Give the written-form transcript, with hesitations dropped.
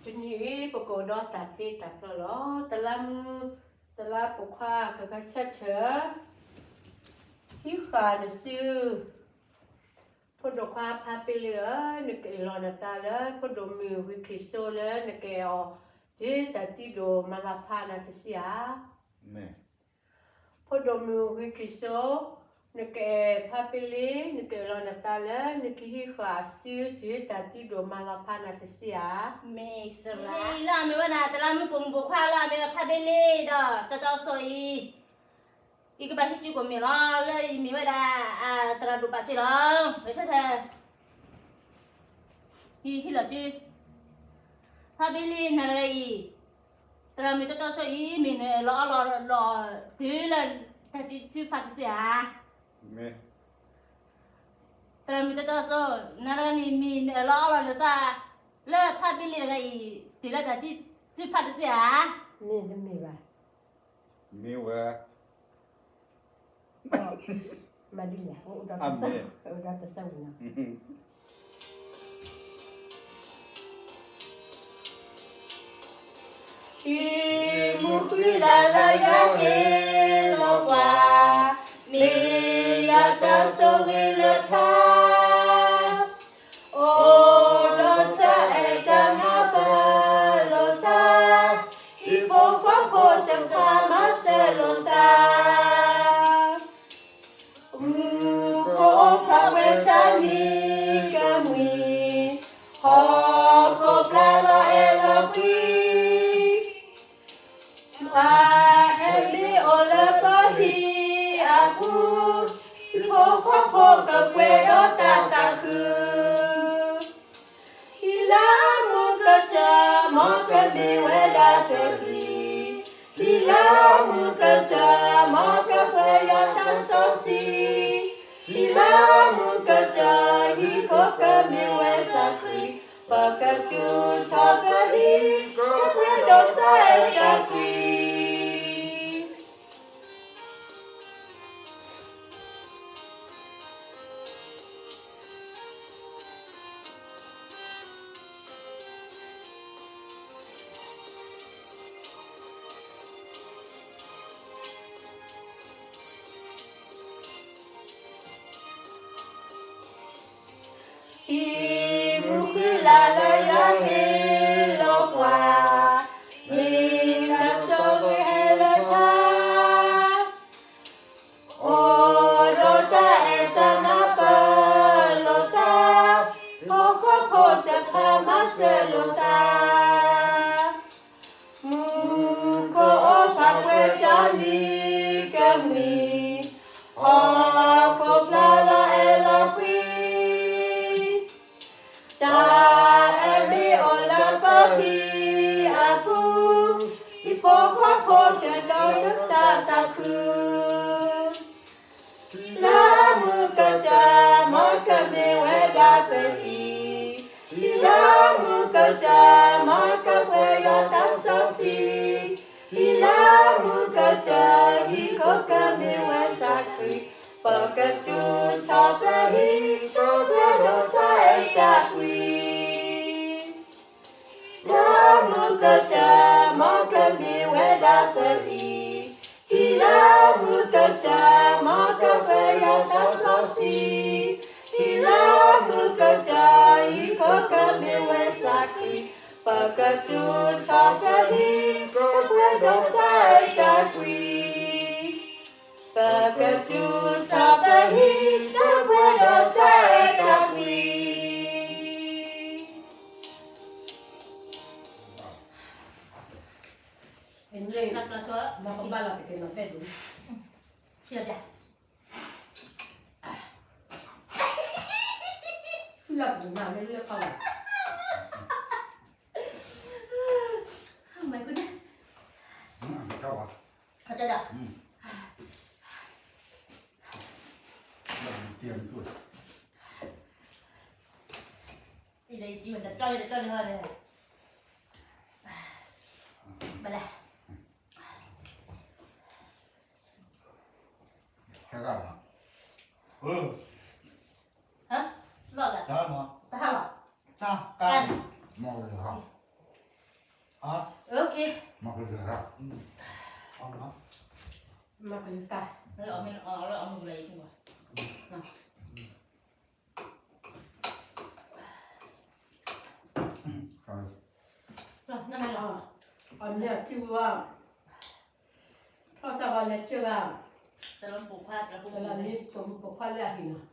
จุดนี้ปกดอตัดตีตัดแล้วล้อตะลาปกข้ากะชัดเฉอที่ขาดซื้อพอดอกความพาไปเหลือนึกไอรอนตาเลยพอดมือวิคิโซเลยนึกไออจีแต่ที่โดมาลาพานาตเสียพอดมือวิคิโซนึกไอพาไปเลยนึกไอรอนตาเลยนึกที่ขาดซื้อจีแต่ที่โดมาลาพานาตเสียไม่สละล่าไม่ว่านาแต่ล่าไม่ปุ่มบุกข้าล่าไม่ว่าพาเบเล่ดอแต่ตอสอยอีกแบบที่จุกมีล้อเลยมีว่าได้ตราดูปัจจุบันไม่ใช่เธอที่เหลือจุพาเบเล่นั่นอะไรตรามีตัวสอยมีเนี่ยล้อถือเลยแต่จุพัดเสียตรามีตัวสอยนั่นอะไรมีเนี่ยล้อเนี่ยซะเลิกพาเบเล่อะไรถือเลยแต่จุพัดเสียนี่จะมีป่ะมีวะมาดิเนี่ยอุดรจะเศร้านะอีมุขวิลาลายาเฮโลวามียาตาโซวิลทาโอโลตาเอตานาปาโลตาฮิโปควาโพจัมทามาเซโลตาโคพระเวทานิกามีฮอโคปลาลาเอลาปีมาเอลิโอลาปาฮิอากูโคควาโพกับเวโรตาตาคือฮิลามุกะจามอกะมิเวดาเซฮีฮิลามุกะจามอกะเวยาตาโซซีHila mukata hikoka miwe sakri Pakatu tapari kakwe dota ekakri Imukhila la ya hilo kwa Ina sogi helata Orota etanapa lota Koko pocha kama selota Muko opakwe jani kami Hoko plala elakwi Ta emi ola pahi apu Ipo hapo jeno yukta taku La mukaja maka miweda pehi La mukaja maka peya tasosi La mukaja hikoka miwe sakri Pakatu tapehi Topedota etakwi La mukaja maka miweda pehi Hila mukaja maka peya tasosi Hila mukaja hikoka miwe sakri Pakatu tapehi Topedota etakwi Pakatu tapehi Topedota etakwi Ini nak kelas mau kembali ke tempat itu. Siapa? Sudah pernah lihat kau. Mai kuda. Kau ah. Ada dah. Tiêm thôi. Đi đây chỉ mình cho đi thôi này. Bà lại. Cái gạo à? Hả? Lọt à? Đó mà. Tao hả? Sao? Can. Mau rồi hả? อ๋อ โอเค มาคือครับ อ๋อมาเป็นตา เออเอาไม่เอาแล้วเอามือเลยใช่ไหม ครับ นั่นมัน อ๋ออันเนี้ยที่ว่าพ่อสาวเนี่ยเชื่อว่า แต่เราปลูกผ้าแต่เราปลูก แต่ละนิดสมบูรณ์พอแล้วหินะ